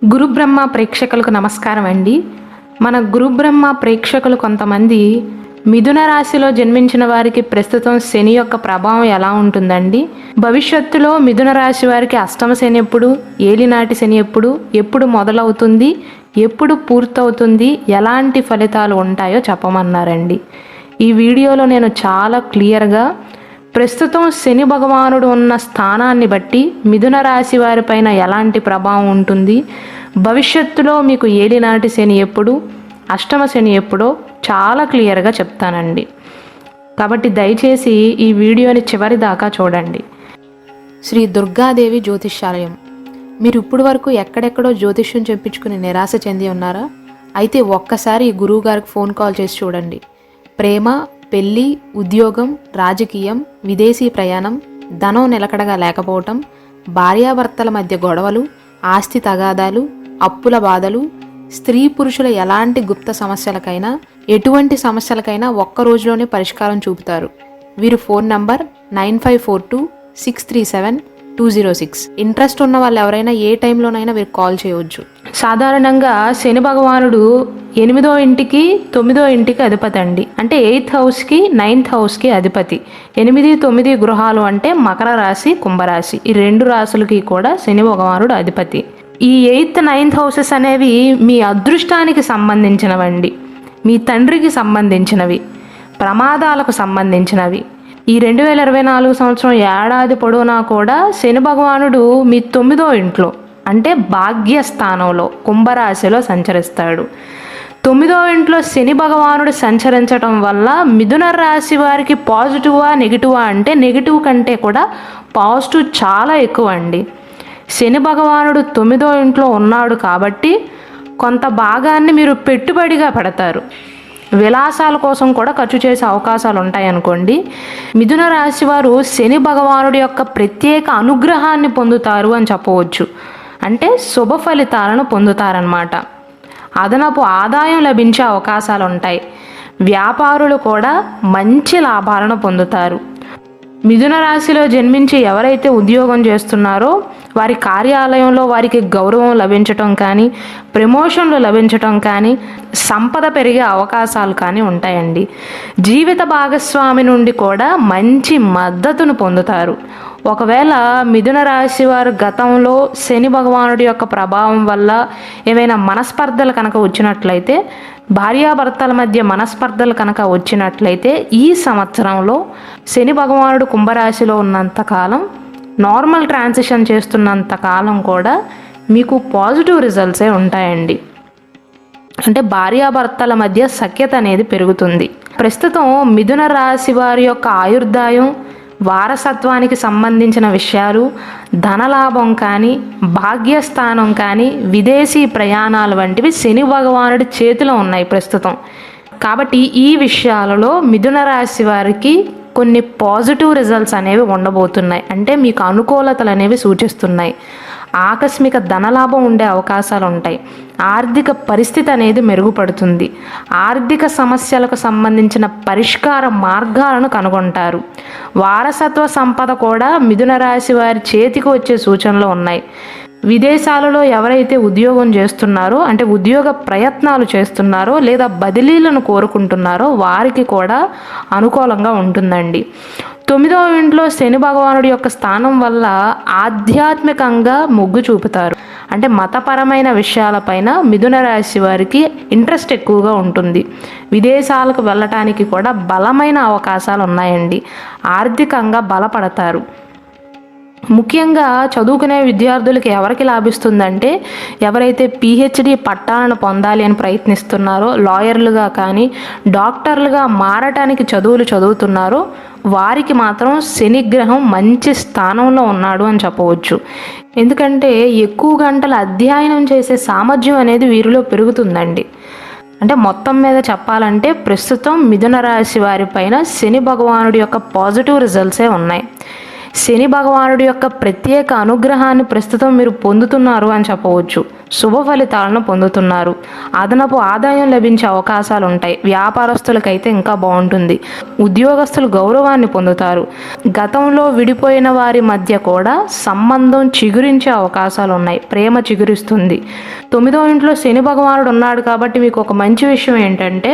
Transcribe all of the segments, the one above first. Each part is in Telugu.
గురు బ్రహ్మ ప్రేక్షకులకు నమస్కారం అండి. మన గురు బ్రహ్మ ప్రేక్షకులు కొంతమంది మిథున రాశిలో జన్మించిన వారికి ప్రస్తుతం శని యొక్క ప్రభావం ఎలా ఉంటుందండి, భవిష్యత్తులో మిథున రాశి వారికి అష్టమ శని ఎప్పుడు, ఏలినాటి శని ఎప్పుడు మొదలవుతుంది, ఎప్పుడు పూర్తవుతుంది, ఎలాంటి ఫలితాలు ఉంటాయో చెప్పమన్నారండి. ఈ వీడియోలో నేను చాలా క్లియర్గా ప్రస్తుతం శని భగవానుడు ఉన్న స్థానాన్ని బట్టి మిథున రాశి వారిపైన ఎలాంటి ప్రభావం ఉంటుంది, భవిష్యత్తులో మీకు ఏలినాటి శని ఎప్పుడు, అష్టమ శని ఎప్పుడో చాలా క్లియర్గా చెప్తానండి. కాబట్టి దయచేసి ఈ వీడియోని చివరి దాకా చూడండి. శ్రీ దుర్గాదేవి జ్యోతిష్యాలయం. మీరు ఇప్పుడు వరకు ఎక్కడెక్కడో జ్యోతిష్యం చెప్పించుకుని నిరాశ చెంది ఉన్నారా? అయితే ఒక్కసారి ఈ గురువు గారికి ఫోన్ కాల్ చేసి చూడండి. ప్రేమ, పెళ్ళి, ఉద్యోగం, రాజకీయం, విదేశీ ప్రయాణం, ధనం నిలకడగా లేకపోవటం, భార్యాభర్తల మధ్య గొడవలు, ఆస్తి తగాదాలు, అప్పుల బాధలు, స్త్రీ పురుషుల ఎలాంటి గుప్త సమస్యలకైనా, ఎటువంటి సమస్యలకైనా ఒక్క రోజులోనే పరిష్కారం చూపుతారు. వీరు ఫోన్ నంబర్ 9542637206. ఇంట్రెస్ట్ ఉన్న వాళ్ళు ఎవరైనా ఏ టైంలోనైనా వీరు కాల్ చేయవచ్చు. సాధారణంగా శని భగవానుడు 8వ ఇంటికి 9వ ఇంటికి అధిపతి అండి. అంటే 8th హౌస్కి 9th హౌస్కి అధిపతి. 8, 9 గృహాలు అంటే మకర రాశి, కుంభరాశి, ఈ 2 రాశులకి కూడా శని భగవానుడు అధిపతి. ఈ 8th, 9th హౌసెస్ అనేవి మీ అదృష్టానికి సంబంధించినవండి, మీ తండ్రికి సంబంధించినవి, ప్రమాదాలకు సంబంధించినవి. ఈ 2024 సంవత్సరం ఏడాది పొడవునా కూడా శని భగవానుడు మీ 9వ ఇంట్లో అంటే భాగ్యస్థానంలో కుంభరాశిలో సంచరిస్తాడు. 9వ ఇంట్లో శని భగవానుడు సంచరించడం వల్ల మిథున రాశి వారికి పాజిటివా నెగిటివా అంటే నెగిటివ్ కంటే కూడా పాజిటివ్ చాలా ఎక్కువ అండి. శని భగవానుడు 9వ ఇంట్లో ఉన్నాడు కాబట్టి కొంత భాగాన్ని మీరు పెట్టుబడిగా పెడతారు, విలాసాల కోసం కూడా ఖర్చు చేసే అవకాశాలు ఉంటాయనుకోండి. మిథున రాశి వారు శని భగవానుడి యొక్క ప్రత్యేక అనుగ్రహాన్ని పొందుతారు అని చెప్పవచ్చు. అంటే శుభ ఫలితాలను పొందుతారనమాట. అదనపు ఆదాయం లభించే అవకాశాలు ఉంటాయి. వ్యాపారులు కూడా మంచి లాభాలను పొందుతారు. మిథున రాశిలో జన్మించి ఎవరైతే ఉద్యోగం చేస్తున్నారో వారి కార్యాలయంలో వారికి గౌరవం లభించటం కానీ, ప్రమోషన్లు లభించటం కానీ, సంపద పెరిగే అవకాశాలు కానీ ఉంటాయండి. జీవిత భాగస్వామి నుండి కూడా మంచి మద్దతును పొందుతారు. ఒకవేళ మిథున రాశి వారు గతంలో శని భగవానుడి యొక్క ప్రభావం వల్ల ఏమైనా మనస్పర్ధలు కనుక వచ్చినట్లయితే, భార్యాభర్తల మధ్య మనస్పర్ధలు కనుక వచ్చినట్లయితే, ఈ సంవత్సరంలో శని భగవానుడు కుంభరాశిలో ఉన్నంతకాలం, నార్మల్ ట్రాన్సిషన్ చేస్తున్నంత కాలం కూడా మీకు పాజిటివ్ రిజల్ట్సే ఉంటాయండి. అంటే భార్యాభర్తల మధ్య సఖ్యత అనేది పెరుగుతుంది. ప్రస్తుతం మిథున రాశి వారి యొక్క ఆయుర్దాయం, వారసత్వానికి సంబంధించిన విషయాలు, ధనలాభం కానీ, భాగ్యస్థానం కానీ, విదేశీ ప్రయాణాలు వంటివి శని భగవానుడి చేతిలో ఉన్నాయి ప్రస్తుతం. కాబట్టి ఈ విషయాలలో మిథున రాశి వారికి కొన్ని పాజిటివ్ రిజల్ట్స్ అనేవి ఉండబోతున్నాయి. అంటే మీకు అనుకూలతలు అనేవి సూచిస్తున్నాయి. ఆకస్మిక ధనలాభం ఉండే అవకాశాలు ఉంటాయి. ఆర్థిక పరిస్థితి అనేది మెరుగుపడుతుంది. ఆర్థిక సమస్యలకు సంబంధించిన పరిష్కార మార్గాలను కనుగొంటారు. వారసత్వ సంపద కూడా మిథున రాశి వారి చేతికి వచ్చే సూచనలు ఉన్నాయి. విదేశాలలో ఎవరైతే ఉద్యోగం చేస్తున్నారో, అంటే ఉద్యోగ ప్రయత్నాలు చేస్తున్నారో లేదా బదిలీలను కోరుకుంటున్నారో వారికి కూడా అనుకూలంగా ఉంటుందండి. 9వ ఇంట్లో శని భగవానుడి యొక్క స్థానం వల్ల ఆధ్యాత్మికంగా మొగ్గు చూపుతారు. అంటే మతపరమైన విషయాలపైన మిథున రాశి వారికి ఇంట్రెస్ట్ ఎక్కువగా ఉంటుంది. విదేశాలకు వెళ్ళటానికి కూడా బలమైన అవకాశాలు ఉన్నాయండి. ఆర్థికంగా బలపడతారు. ముఖ్యంగా చదువుకునే విద్యార్థులకి ఎవరికి లాభిస్తుందంటే, ఎవరైతే పిహెచ్డి పట్టాలను పొందాలి అని ప్రయత్నిస్తున్నారో, లాయర్లుగా కానీ డాక్టర్లుగా మారటానికి చదువులు చదువుతున్నారో వారికి మాత్రం శనిగ్రహం మంచి స్థానంలో ఉన్నాడు అని చెప్పవచ్చు. ఎందుకంటే ఎక్కువ గంటలు అధ్యయనం చేసే సామర్థ్యం అనేది వీరిలో పెరుగుతుందండి. అంటే మొత్తం మీద చెప్పాలంటే ప్రస్తుతం మిథున రాశి వారి పైన శని భగవానుడి యొక్క పాజిటివ్ రిజల్ట్సే ఉన్నాయి. శని భగవానుడి యొక్క ప్రత్యేక అనుగ్రహాన్ని ప్రస్తుతం మీరు పొందుతున్నారు అని చెప్పవచ్చు. శుభ ఫలితాలను పొందుతున్నారు. అదనపు ఆదాయం లభించే అవకాశాలు ఉంటాయి. వ్యాపారస్తులకైతే ఇంకా బాగుంటుంది. ఉద్యోగస్తులు గౌరవాన్ని పొందుతారు. గతంలో విడిపోయిన వారి మధ్య కూడా సంబంధం చిగురించే అవకాశాలు ఉన్నాయి. ప్రేమ చిగురిస్తుంది. 9వ ఇంట్లో శని భగవానుడు ఉన్నాడు కాబట్టి మీకు ఒక మంచి విషయం ఏంటంటే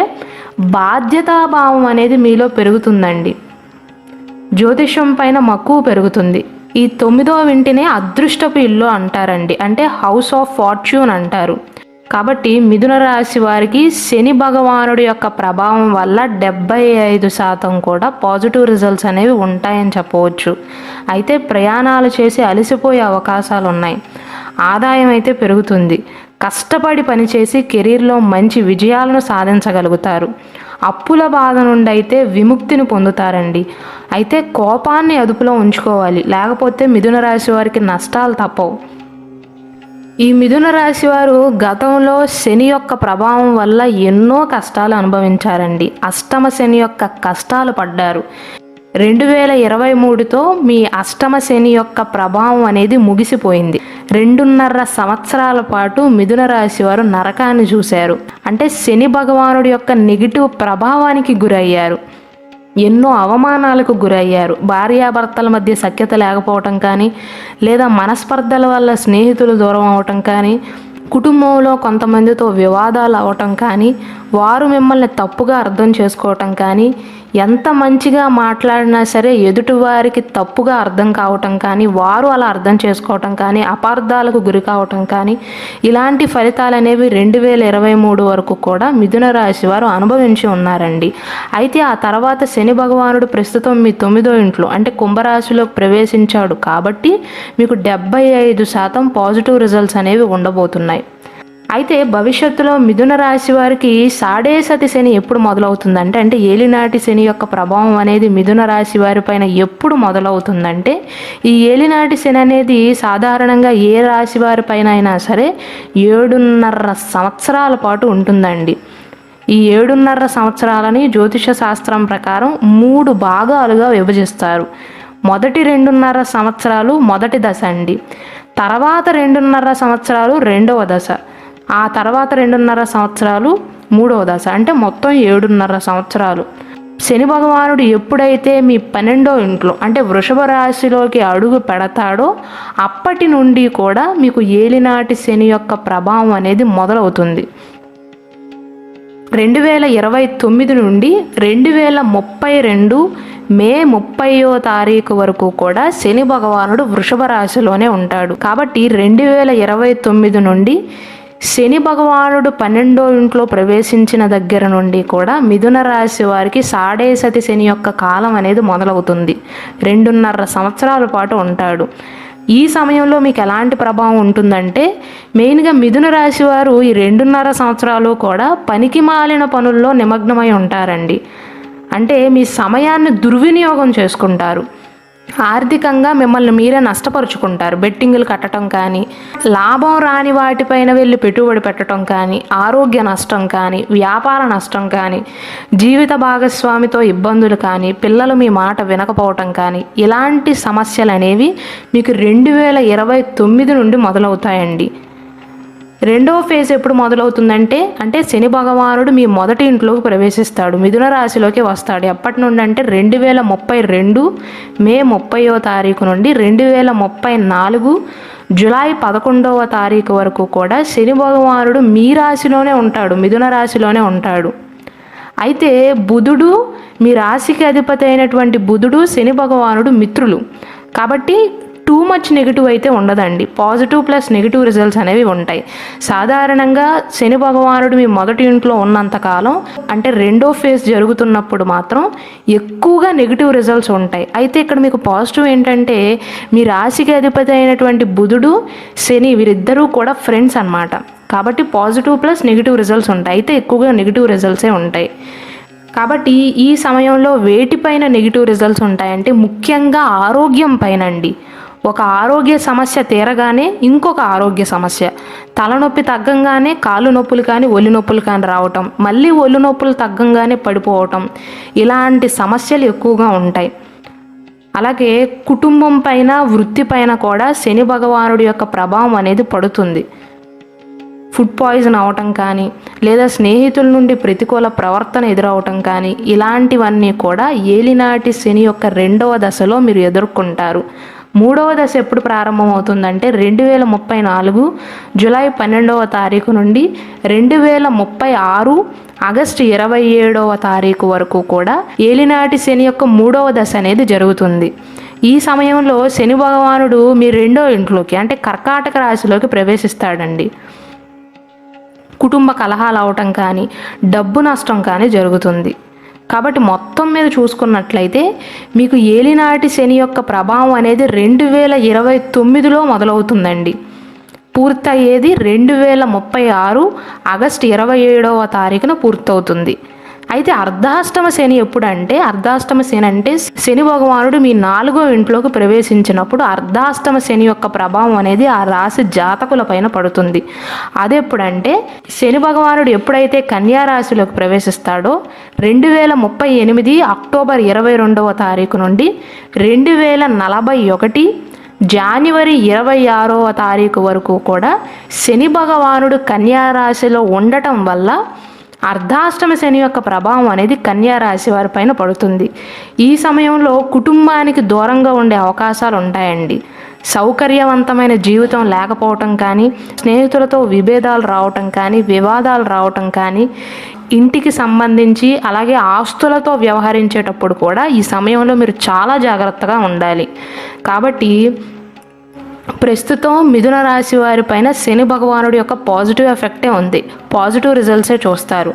బాధ్యతాభావం అనేది మీలో పెరుగుతుందండి. జ్యోతిష్యం పైన మక్కువ పెరుగుతుంది. ఈ 9వ ఇంటినే అదృష్టపు ఇల్లు అంటారండి, అంటే హౌస్ ఆఫ్ ఫార్చ్యూన్ అంటారు. కాబట్టి మిథున రాశి వారికి శని భగవానుడి యొక్క ప్రభావం వల్ల 75% కూడా పాజిటివ్ రిజల్ట్స్ అనేవి ఉంటాయని చెప్పవచ్చు. అయితే ప్రయాణాలు చేసి అలసిపోయే అవకాశాలు ఉన్నాయి. ఆదాయం అయితే పెరుగుతుంది. కష్టపడి పనిచేసి కెరీర్లో మంచి విజయాలను సాధించగలుగుతారు. అప్పుల బాధ నుండి అయితే విముక్తిని పొందుతారండి. అయితే కోపాన్ని అదుపులో ఉంచుకోవాలి, లేకపోతే మిథున రాశి వారికి నష్టాలు తప్పవు. ఈ మిథున రాశి వారు గతంలో శని యొక్క ప్రభావం వల్ల ఎన్నో కష్టాలు అనుభవించారండి. అష్టమ శని యొక్క కష్టాలు పడ్డారు. 2023తో మీ అష్టమ శని యొక్క ప్రభావం అనేది ముగిసిపోయింది. 2.5 సంవత్సరాల పాటు మిథున రాశి వారు నరకాన్ని చూశారు. అంటే శని భగవానుడి యొక్క నెగిటివ్ ప్రభావానికి గురయ్యారు. ఎన్నో అవమానాలకు గురయ్యారు. భార్యాభర్తల మధ్య సఖ్యత లేకపోవటం కానీ, లేదా మనస్పర్ధల వల్ల స్నేహితులు దూరం అవటం కానీ, కుటుంబంలో కొంతమందితో వివాదాలు అవటం కానీ, వారు మిమ్మల్ని తప్పుగా అర్థం చేసుకోవటం కానీ, ఎంత మంచిగా మాట్లాడినా సరే ఎదుటివారికి తప్పుగా అర్థం కావటం కానీ, వారు అలా అర్థం చేసుకోవటం కానీ, అపార్థాలకు గురి కావటం కానీ, ఇలాంటి ఫలితాలు అనేవి 2023 వరకు కూడా మిథున రాశి వారు అనుభవించి ఉన్నారండి. అయితే ఆ తర్వాత శని భగవానుడు ప్రస్తుతం మీ 9వ ఇంట్లో అంటే కుంభరాశిలో ప్రవేశించాడు కాబట్టి మీకు 75% పాజిటివ్ రిజల్ట్స్ అనేవి ఉండబోతున్నాయి. అయితే భవిష్యత్తులో మిథున రాశి వారికి సాడే సతి శని ఎప్పుడు మొదలవుతుందంటే, అంటే ఏలినాటి శని యొక్క ప్రభావం అనేది మిథున రాశి వారి పైన ఎప్పుడు మొదలవుతుందంటే, ఈ ఏలినాటి శని అనేది సాధారణంగా ఏ రాశి వారి పైన అయినా సరే 7.5 సంవత్సరాల పాటు ఉంటుందండి. ఈ 7.5 సంవత్సరాలని జ్యోతిష శాస్త్రం ప్రకారం 3 భాగాలుగా విభజిస్తారు. మొదటి 2.5 సంవత్సరాలు మొదటి దశ అండి. తర్వాత 2.5 సంవత్సరాలు రెండవ దశ. ఆ తర్వాత 2.5 సంవత్సరాలు మూడవ దశ. అంటే మొత్తం 7.5 సంవత్సరాలు. శని భగవానుడు ఎప్పుడైతే మీ 12వ ఇంట్లో అంటే వృషభ రాశిలోకి అడుగు పెడతాడో అప్పటి నుండి కూడా మీకు ఏలినాటి శని యొక్క ప్రభావం అనేది మొదలవుతుంది. 2029 నుండి 2032 మే 30వ తారీఖు వరకు కూడా శని భగవానుడు వృషభ రాశిలోనే ఉంటాడు. కాబట్టి 2029 నుండి శని భగవానుడు 12వ ఇంట్లో ప్రవేశించిన దగ్గర నుండి కూడా మిథున రాశి వారికి సాడే సతి శని యొక్క కాలం అనేది మొదలవుతుంది. 2.5 సంవత్సరాల పాటు ఉంటాడు. ఈ సమయంలో మీకు ఎలాంటి ప్రభావం ఉంటుందంటే, మెయిన్గా మిథున రాశి వారు ఈ 2.5 సంవత్సరాలు కూడా పనికి మాలిన పనుల్లో నిమగ్నమై ఉంటారండి. అంటే మీ సమయాన్ని దుర్వినియోగం చేసుకుంటారు. ఆర్థికంగా మిమ్మల్ని మీరే నష్టపరుచుకుంటారు. బెట్టింగులు కట్టడం కానీ, లాభం రాని వాటిపైన వెళ్ళి పెట్టుబడి పెట్టడం కానీ, ఆరోగ్య నష్టం కానీ, వ్యాపార నష్టం కానీ, జీవిత భాగస్వామితో ఇబ్బందులు కానీ, పిల్లలు మీ మాట వినకపోవటం కానీ, ఇలాంటి సమస్యలు అనేవి మీకు 2029 నుండి మొదలవుతాయండి. రెండవ ఫేజ్ ఎప్పుడు మొదలవుతుందంటే, అంటే శని భగవానుడు మీ మొదటి ఇంట్లోకి ప్రవేశిస్తాడు, మిథున రాశిలోకి వస్తాడు. ఎప్పటి నుండి అంటే 2032 మే 30వ తారీఖు నుండి 2034 జూలై 11వ తారీఖు వరకు కూడా శని భగవానుడు మీ రాశిలోనే ఉంటాడు, మిథున రాశిలోనే ఉంటాడు. అయితే బుధుడు, మీ రాశికి అధిపతి అయినటువంటి బుధుడు శని భగవానుడు మిత్రులు కాబట్టి టూ మచ్ నెగిటివ్ అయితే ఉండదండి. పాజిటివ్ ప్లస్ నెగిటివ్ రిజల్ట్స్ అనేవి ఉంటాయి. సాధారణంగా శని భగవానుడు మీ మొదటి ఇంట్లో ఉన్నంతకాలం అంటే రెండో ఫేజ్ జరుగుతున్నప్పుడు మాత్రం ఎక్కువగా నెగిటివ్ రిజల్ట్స్ ఉంటాయి. అయితే ఇక్కడ మీకు పాజిటివ్ ఏంటంటే, మీ రాశికి అధిపతి అయినటువంటి బుధుడు శని వీరిద్దరూ కూడా ఫ్రెండ్స్ అన్నమాట. కాబట్టి పాజిటివ్ ప్లస్ నెగిటివ్ రిజల్ట్స్ ఉంటాయి. అయితే ఎక్కువగా నెగిటివ్ రిజల్ట్సే ఉంటాయి. కాబట్టి ఈ సమయంలో వేటిపైన నెగిటివ్ రిజల్ట్స్ ఉంటాయంటే, ముఖ్యంగా ఆరోగ్యం పైన అండి. ఒక ఆరోగ్య సమస్య తీరగానే ఇంకొక ఆరోగ్య సమస్య, తలనొప్పి తగ్గంగానే కాళ్ళు నొప్పులు కానీ ఒళ్ళు నొప్పులు కానీ రావటం, మళ్ళీ ఒళ్ళు నొప్పులు తగ్గంగానే పడిపోవటం, ఇలాంటి సమస్యలు ఎక్కువగా ఉంటాయి. అలాగే కుటుంబం పైన, వృత్తి పైన కూడా శని భగవానుడి యొక్క ప్రభావం అనేది పడుతుంది. ఫుడ్ పాయిజన్ అవటం కానీ, లేదా స్నేహితుల నుండి ప్రతికూల ప్రవర్తన ఎదురవటం కానీ, ఇలాంటివన్నీ కూడా ఏలినాటి శని యొక్క 2వ దశలో మీరు ఎదుర్కొంటారు. 3వ దశ ఎప్పుడు ప్రారంభమవుతుందంటే 2034 జూలై 12వ తారీఖు నుండి 2036 ఆగస్టు 27వ తారీఖు వరకు కూడా ఏలినాటి శని యొక్క 3వ దశ అనేది జరుగుతుంది. ఈ సమయంలో శని భగవానుడు మీ 2వ ఇంట్లోకి అంటే కర్కాటక రాశిలోకి ప్రవేశిస్తాడండి. కుటుంబ కలహాలు అవటం కానీ, డబ్బు నష్టం కానీ జరుగుతుంది. కాబట్టి మొత్తం మీద చూసుకున్నట్లయితే మీకు ఏలినాటి శని యొక్క ప్రభావం అనేది 2029లో మొదలవుతుందండి. పూర్తయ్యేది 2036 ఆగస్టు 27వ తారీఖున పూర్తవుతుంది. అయితే అర్ధాష్టమ శని ఎప్పుడంటే, అర్ధాష్టమ శని అంటే శని భగవానుడు మీ 4వ ఇంట్లోకి ప్రవేశించినప్పుడు అర్ధాష్టమ శని యొక్క ప్రభావం అనేది ఆ రాశి జాతకుల పైన పడుతుంది. అదెప్పుడంటే శని భగవానుడు ఎప్పుడైతే కన్యా రాశిలోకి ప్రవేశిస్తాడో 2038 అక్టోబర్ 22వ తారీఖు నుండి 2041 జనవరి 26వ తారీఖు వరకు కూడా శని భగవానుడు కన్యా రాశిలో ఉండటం వల్ల అర్ధాష్టమ శని యొక్క ప్రభావం అనేది కన్యా రాశి వారి పైన పడుతుంది. ఈ సమయంలో కుటుంబానికి దూరంగా ఉండే అవకాశాలు ఉంటాయండి. సౌకర్యవంతమైన జీవితం లేకపోవటం కానీ, స్నేహితులతో విభేదాలు రావటం కానీ, వివాదాలు రావటం కానీ, ఇంటికి సంబంధించి అలాగే ఆస్తులతో వ్యవహరించేటప్పుడు కూడా ఈ సమయంలో మీరు చాలా జాగ్రత్తగా ఉండాలి. కాబట్టి ప్రస్తుతం మిథున రాశి వారి పైన శని భగవానుడి యొక్క పాజిటివ్ ఎఫెక్టే ఉంది. పాజిటివ్ రిజల్ట్సే చూస్తారు.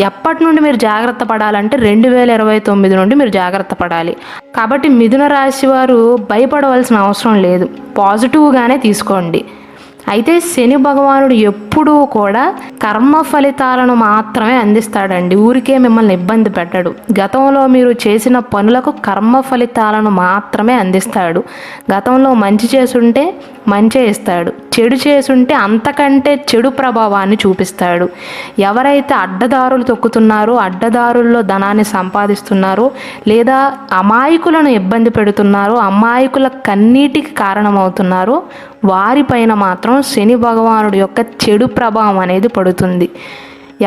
ఎప్పటి నుండి మీరు జాగ్రత్త పడాలంటే 2029 నుండి మీరు జాగ్రత్త పడాలి. కాబట్టి మిథున రాశి వారు భయపడవలసిన అవసరం లేదు, పాజిటివ్గానే తీసుకోండి. అయితే శని భగవానుడు ఎప్పుడూ కూడా కర్మ ఫలితాలను మాత్రమే అందిస్తాడండి. ఊరికే మిమ్మల్ని ఇబ్బంది పెట్టడు. గతంలో మీరు చేసిన పనులకు కర్మ ఫలితాలను మాత్రమే అందిస్తాడు. గతంలో మంచి చేసుంటే మంచే ఇస్తాడు, చెడు చేసుంటే అంతకంటే చెడు ప్రభావాన్ని చూపిస్తాడు. ఎవరైతే అడ్డదారులు తొక్కుతున్నారో, అడ్డదారుల్లో ధనాన్ని సంపాదిస్తున్నారో, లేదా అమాయకులను ఇబ్బంది పెడుతున్నారో, అమాయకుల కన్నీటికి కారణమవుతున్నారో వారిపైన మాత్రం శని భగవానుడి యొక్క చెడు ప్రభావం అనేది పడుతుంది.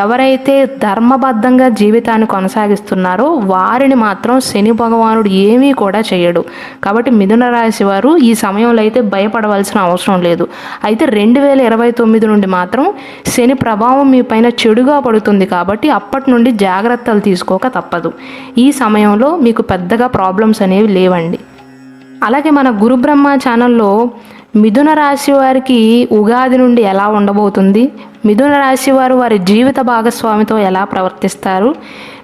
ఎవరైతే ధర్మబద్ధంగా జీవితాన్ని కొనసాగిస్తున్నారో వారిని మాత్రం శని భగవానుడు ఏమీ కూడా చేయడు. కాబట్టి మిథున రాశి వారు ఈ సమయంలో అయితే భయపడవలసిన అవసరం లేదు. అయితే 2029 నుండి మాత్రం శని ప్రభావం మీ పైన చెడుగా పడుతుంది. కాబట్టి అప్పటి నుండి జాగ్రత్తలు తీసుకోక తప్పదు. ఈ సమయంలో మీకు పెద్దగా ప్రాబ్లమ్స్ అనేవి లేవండి. అలాగే మన గురు బ్రహ్మ ఛానల్లో మిథున రాశి వారికి ఉగాది నుండి ఎలా ఉండబోతుంది, మిథున రాశి వారు వారి జీవిత భాగస్వామితో ఎలా ప్రవర్తిస్తారు,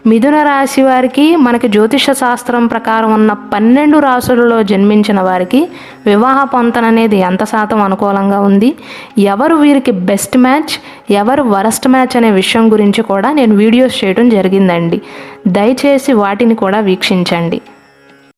మిథున రాశి వారికి మనకి జ్యోతిష శాస్త్రం ప్రకారం ఉన్న 12 రాశులలో జన్మించిన వారికి వివాహ పొంతన అనేది ఎంత శాతం అనుకూలంగా ఉంది, ఎవరు వీరికి బెస్ట్ మ్యాచ్, ఎవరు వరస్ట్ మ్యాచ్ అనే విషయం గురించి కూడా నేను వీడియోస్ చేయడం జరిగిందండి. దయచేసి వాటిని కూడా వీక్షించండి.